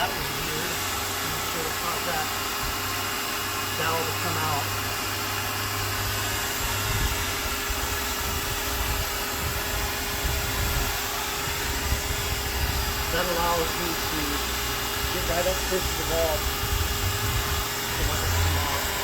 that was weird. I'm not sure what caused that dowel to come out. That allows me to get right up close to the valve to let it come off.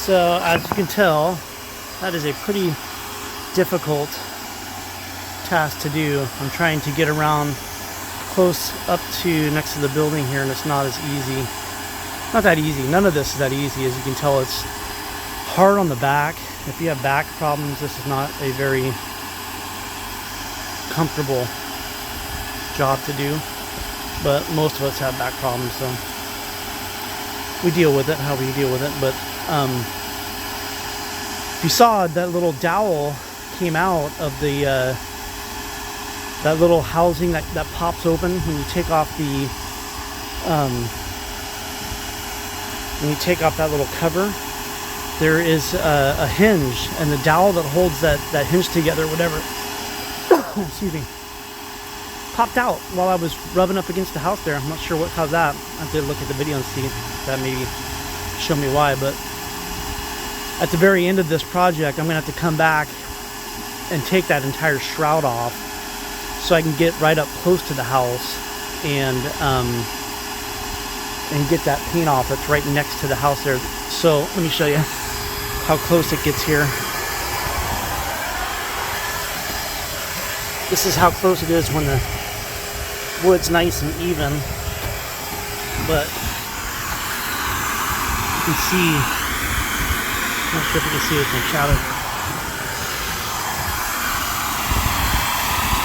So as you can tell, that is a pretty difficult task to do. I'm trying to get around close up to next to the building here, and it's not as easy. Not that easy. None of this is that easy. As you can tell, it's hard on the back. If you have back problems, this is not a very comfortable job to do. But most of us have back problems, so we deal with it how we deal with it. But if you saw, that little dowel came out of the that little housing that pops open when you take off the when you take off that little cover. There is a hinge, and the dowel that holds that hinge together, whatever, excuse me, popped out while I was rubbing up against the house there. I'm not sure what caused that. I have to look at the video and see if that maybe show me why. But at the very end of this project, I'm gonna have to come back and take that entire shroud off so I can get right up close to the house and get that paint off that's right next to the house there. So let me show you how close it gets here. This is how close it is when the wood's nice and even, but you can see, I'm not sure if you can see it in the shadow.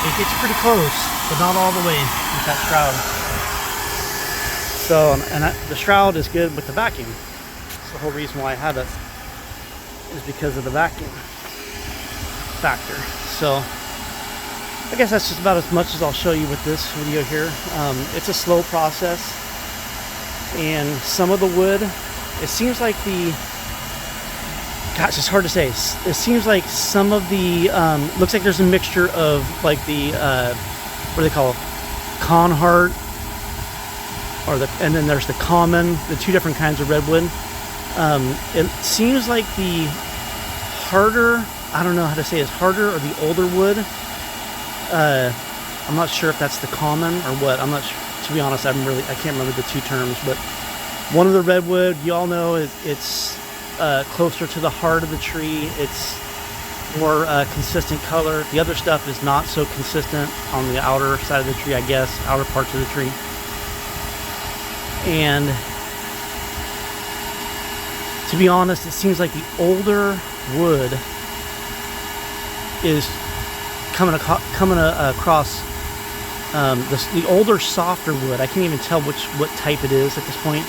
It gets pretty close, but not all the way with that shroud. So, the shroud is good with the vacuum. That's the whole reason why I have it, is because of the vacuum factor. So I guess that's just about as much as I'll show you with this video here. It's a slow process, and some of the wood, it seems like gosh, it's hard to say. It seems like some of the, looks like there's a mixture of like the, what do they call it? Conhart, and then there's the common, the two different kinds of redwood. It seems like the harder, I don't know how to say it, harder or the older wood. I'm not sure if that's the common or what. I'm not sure, to be honest. I can't remember the two terms, but one of the redwood, you all know, it's closer to the heart of the tree. It's more consistent color. The other stuff is not so consistent on the outer side of the tree, I guess, outer parts of the tree. And to be honest, it seems like the older wood is coming across the older, softer wood. I can't even tell what type it is at this point.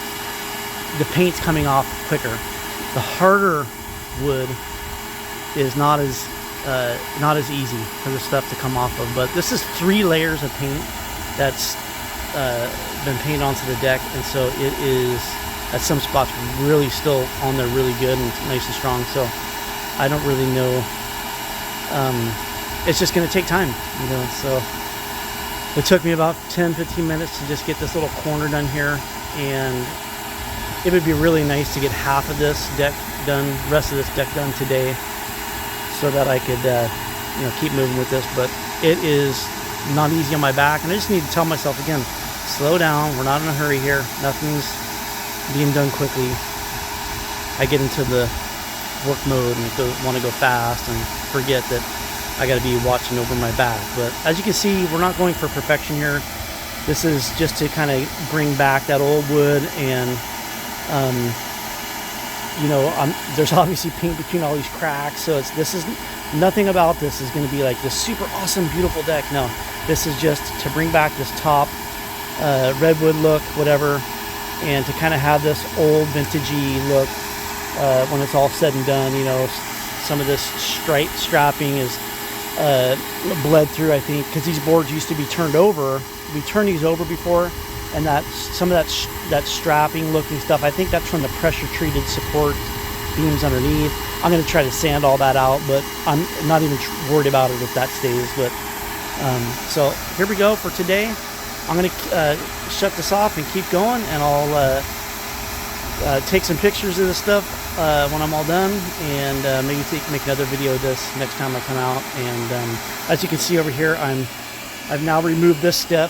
The paint's coming off quicker. The harder wood is not as easy for the stuff to come off of. But this is 3 layers of paint that's been painted onto the deck, and so it is at some spots really still on there really good and nice and strong. So I don't really know. It's just going to take time, you know. So it took me about 10-15 minutes to just get this little corner done here, and it would be really nice to get half of this deck done, rest of this deck done today, so that I could you know, keep moving with this. But it is not easy on my back, and I just need to tell myself again, slow down. We're not in a hurry here. Nothing's being done quickly. I get into the work mode and want to go fast and forget that I got to be watching over my back. But as you can see, we're not going for perfection here. This is just to kind of bring back that old wood, and you know, there's obviously paint between all these cracks, so this is nothing about this is going to be like this super awesome beautiful deck. No, this is just to bring back this top redwood look, whatever, and to kind of have this old vintagey look when it's all said and done. You know, some of this strapping is bled through, I think, because these boards used to be turned over. We turned these over before, and some of that strapping looking stuff, I think that's from the pressure treated support beams underneath. I'm going to try to sand all that out, but I'm not even worried about it if that stays. But so here we go for today. I'm going to shut this off and keep going, and I'll take some pictures of this stuff when I'm all done, and maybe make another video of this next time I come out. And as you can see over here, I've now removed this step.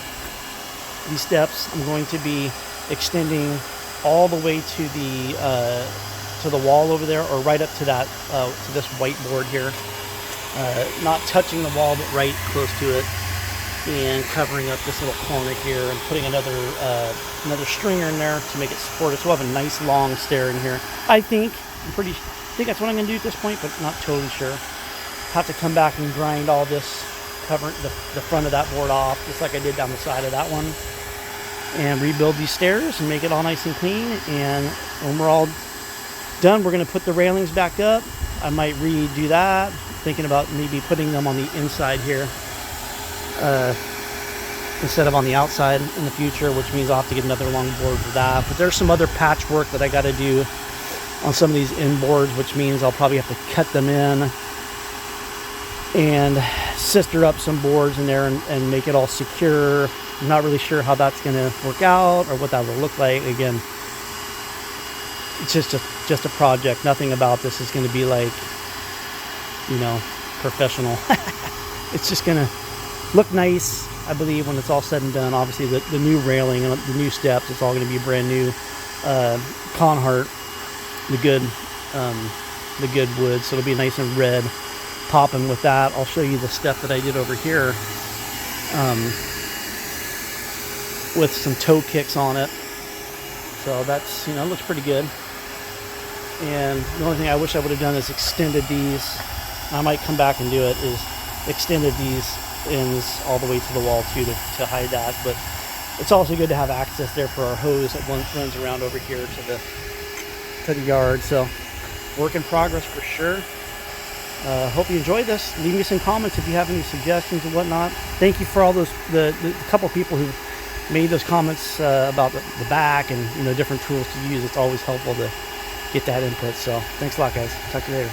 These steps I'm going to be extending all the way to to the wall over there, or right up to that to this whiteboard here, not touching the wall but right close to it, and covering up this little corner here and putting another stringer in there to make it support it. So we'll have a nice long stair in here. I think that's what I'm going to do at this point, but not totally sure. Have to come back and grind all this, cover the front of that board off, just like I did down the side of that one, and rebuild these stairs and make it all nice and clean. And when we're all done, we're going to put the railings back up. I might redo that, thinking about maybe putting them on the inside here instead of on the outside in the future, which means I'll have to get another long board for that. But there's some other patchwork that I got to do on some of these inboards, which means I'll probably have to cut them in and sister up some boards in there and make it all secure. I'm not really sure how that's going to work out or what that will look like. Again, it's just a project. Nothing about this is going to be like, you know, professional. It's just going to look nice, I believe, when it's all said and done. Obviously, the new railing and the new steps, it's all going to be brand new. Conhart, the good wood, so it'll be nice and red, popping with that. I'll show you the step that I did over here with some toe kicks on it. So that's, you know, it looks pretty good. And the only thing I wish I would have done is extended these. I might come back and do it, is extended these ends all the way to the wall too to hide that. But it's also good to have access there for our hose that runs around over here to the yard. So work in progress for sure. Hope you enjoyed this. Leave me some comments if you have any suggestions and whatnot. Thank you for all those the couple people who made those comments about the back and, you know, different tools to use. It's always helpful to get that input. So thanks a lot, guys. Talk to you later.